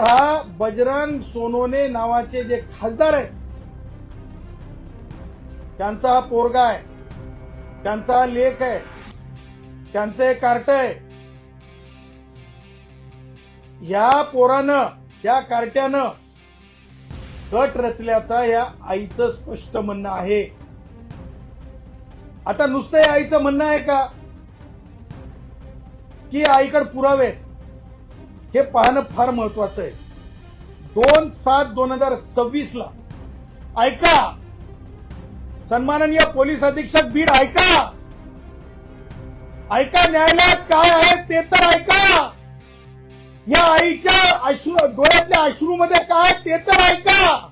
स्वतः बजरंग सोनवणे नावाचे जे खासदार आहेत, त्यांचा हा पोरगा आहे, त्यांचा हा लेख आहे, त्यांचं एक कार्ट आहे. या पोरानं, या कार्ट्यानं गट रचल्याचा या आईचं स्पष्ट म्हणणं आहे. आता नुसतं या आईचं म्हणणं आहे का की आईकडे पुरावे आहेत? हे पाहणं फार महत्वाचं आहे. 2/7/2026 ला ऐका, सन्माननीय पोलीस अधीक्षक बीड, ऐका ऐका, न्यायालयात काय आहे ते तर ऐका. या आईच्या डोळ्यातल्या अश्रूमध्ये काय ते तर ऐका.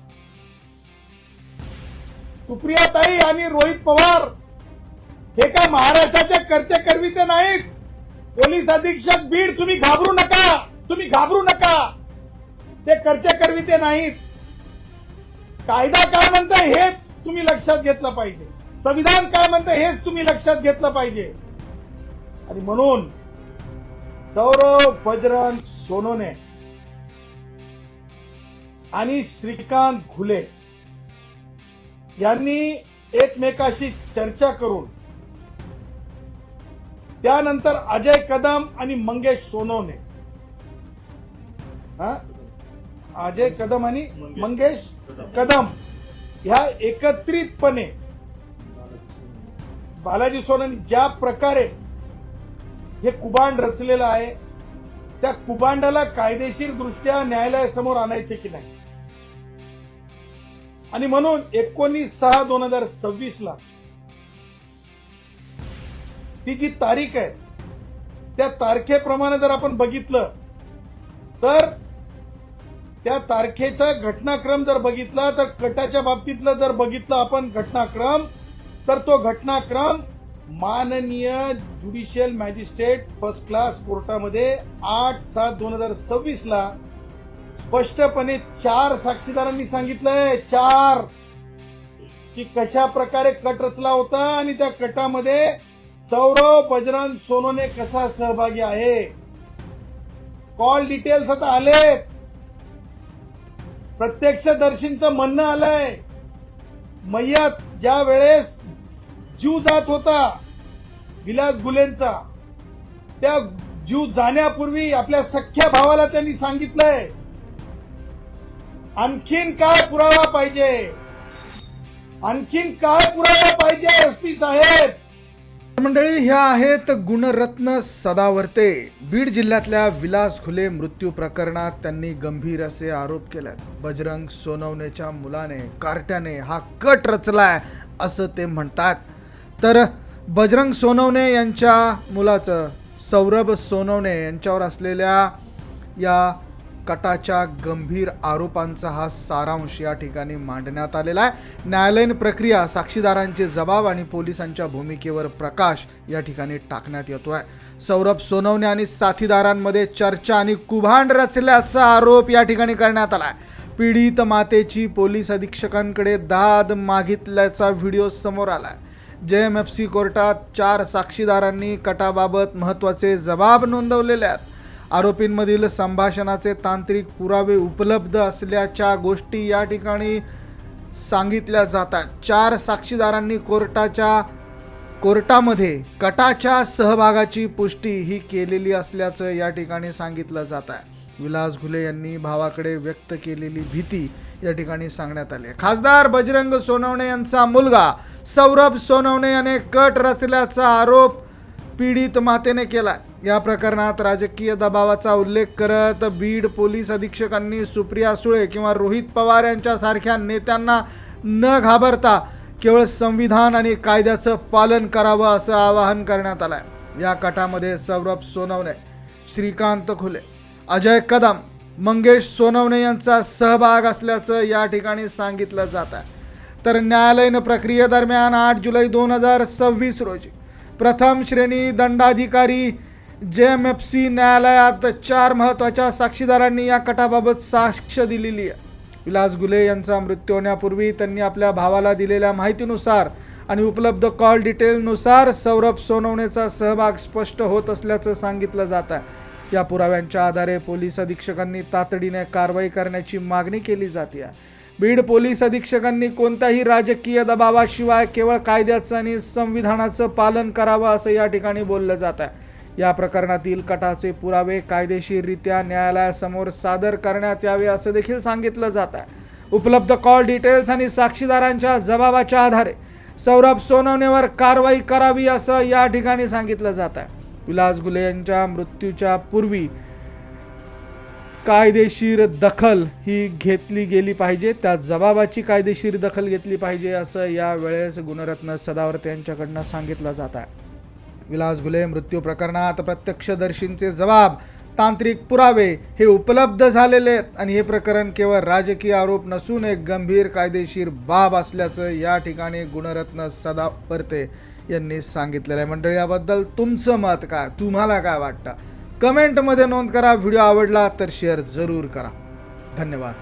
सुप्रियाताई आणि रोहित पवार हे काय महाराष्ट्राचे कर्ते करविते नाहीत. पोलीस अधीक्षक बीड, तुम्ही घाबरू नका, तुम्ही घाबरू नका. ते कर्ते करविते नाहीत. कायदा काय म्हणतं हेच तुम्ही लक्षात घेतलं पाहिजे. संविधान काय म्हणतं हेच तुम्ही लक्षात घेतलं पाहिजे. आणि म्हणून सौरभ बजरंग सोनवणे आणि श्रीकांत घुले यांनी एकमेकाशी चर्चा करून त्यानंतर अजय कदम आणि मंगेश सोनवणे, अजय कदम आणि मंगेश कदम ह्या एकत्रितपणे बालाजी सोनवणे ज्या प्रकारे हे कुभांड रचलेलं आहे, त्या कुभांडाला कायदेशीर दृष्ट्या न्यायालयासमोर आणायचे की नाही. आणि म्हणून 19/6/2026 ला ती जी तारीख आहे, त्या तारखेप्रमाणे जर आपण बघितलं तर त्या तारखेचा घटनाक्रम जर बघितला तर कटाच्या बाबतीतलं जर बघितलं आपण घटनाक्रम, तर तो घटनाक्रम माननीय ज्युडिशियल मॅजिस्ट्रेट फर्स्ट क्लास कोर्टामध्ये 8/7/2026 ला स्पष्टपणे 4 साक्षीदारांनी सांगितलंय, 4 की कशा प्रकारे कट रचला होता आणि त्या कटामध्ये सौरभ बजरंग सोनवणे कसा सहभागी आहे. कॉल डिटेल्स आता आलेत, प्रत्यक्षदर्शींचं म्हणणं आलंय. मय्यत ज्या वेळेस जीव जात होता विलास गुलेंचा, त्या जीव जाण्यापूर्वी आपल्या सख्ख्या भावाला त्यांनी सांगितलंय आणखीन काय पुरावा पाहिजे, आणखीन काय पुरावा पाहिजे एसपी साहेब. मंडळी, ह्या आहेत गुणरत्न सदावर्ते. बीड जिल्ह्यातल्या विलास घुले मृत्यू प्रकरणात त्यांनी गंभीर असे आरोप केलेत. बजरंग सोनवणेच्या मुलाने, कार्ट्याने हा कट रचलाय असं ते म्हणतात. तर बजरंग सोनवणे यांच्या मुलाचं सौरभ सोनवणे यांच्यावर असलेल्या या कटाच्या गंभीर आरोपांचा हा सारांश या ठिकाणी मांडण्यात आलेला आहे. न्यायालयीन प्रक्रिया, साक्षीदारांचे जबाब आणि पोलिसांच्या भूमिकेवर प्रकाश या ठिकाणी टाकण्यात येतोय. सौरभ सोनवणे आणि साथीदारांमध्ये चर्चा आणि कुभांड रचल्याचा आरोप या ठिकाणी करण्यात आलाय. पीडित मातेची पोलीस अधीक्षकांकडे दाद मागितल्याचा व्हिडिओ समोर आलाय. JMFC कोर्टात 4 साक्षीदारांनी कटाबाबत महत्त्वाचे जबाब नोंदवलेले आहेत. आरोपींमधील संभाषणाचे तांत्रिक पुरावे उपलब्ध असल्याच्या गोष्टी या ठिकाणी सांगितल्या जातात. 4 साक्षीदारांनी कोर्टामध्ये कटाच्या सहभागाची पुष्टी ही केलेली असल्याचं या ठिकाणी सांगितलं जात आहे. विलास घुले यांनी भावाकडे व्यक्त केलेली भीती या ठिकाणी सांगण्यात आली. खासदार बजरंग सोनवणे यांचा मुलगा सौरभ सोनवणे याने कट रचल्याचा आरोप पीडित मातेने केला. या प्रकरणात राजकीय दबावाचा उल्लेख करत बीड पोलीस अधीक्षकांनी सुप्रिया सुळे किंवा रोहित पवार यांच्यासारख्या नेत्यांना न घाबरता केवळ संविधान आणि कायद्याचं पालन करावं असं आवाहन करण्यात आलंय. या कटामध्ये सौरभ सोनवणे, श्रीकांत घुले, अजय कदम, मंगेश सोनवणे यांचा सहभाग असल्याचं या ठिकाणी सांगितलं जात आहे. तर न्यायालयीन प्रक्रियेदरम्यान 8 जुलै 2026 रोजी प्रथम श्रेणी दंडाधिकारी JMFC न्यायालयात 4 महत्त्वाच्या साक्षीदारांनी या कटाबाबत साक्ष दिलेली आहे. विलास घुले यांचा मृत्यू होण्यापूर्वी त्यांनी आपल्या भावाला दिलेल्या माहितीनुसार आणि उपलब्ध कॉल डिटेलनुसार सौरभ सोनवणेचा सहभाग स्पष्ट होत असल्याचं सांगितलं जात आहे. या पुराव्यांच्या आधारे पोलीस अधीक्षकांनी तातडीने कारवाई करण्याची मागणी केली जाते. बीड पोलीस अधीक्षकांनी कोणत्याही राजकीय दबावाशिवाय केवळ कायद्याचं आणि संविधानाचं पालन करावं असं या ठिकाणी बोललं जात आहे. या प्रकरणातील कटाचे पुरावे कायदेशीररित्या न्यायालयासमोर सादर करण्यात यावे असं देखील सांगितलं जात आहे. उपलब्ध कॉल डिटेल्स आणि साक्षीदारांच्या जबाबाच्या आधारे सौरभ सोनवणेवर कारवाई करावी असं या ठिकाणी सांगितलं जात आहे. विलास घुले यांच्या मृत्यूच्या पूर्वी कायदेशीर दखल ही घेतली गेली पाहिजे, त्या जबाबाची कायदेशीर दखल घेतली पाहिजे असं या वेळेस गुणरत्न सदावर्ते यांच्याकडनं सांगितलं जात आहे. विलास घुले मृत्यू प्रकरणात प्रत्यक्षदर्शींचे जबाब, तांत्रिक पुरावे हे उपलब्ध झालेले आहेत आणि हे प्रकरण केवळ राजकीय आरोप नसून एक गंभीर कायदेशीर बाब असल्याचं या ठिकाणी गुणरत्न सदावर्ते यांनी सांगितलेलं आहे. मंडळी, याबद्दल तुमचं मत काय, तुम्हाला काय वाटतं, कमेंटमध्ये नोंद करा. व्हिडिओ आवडला तर शेअर जरूर करा. धन्यवाद.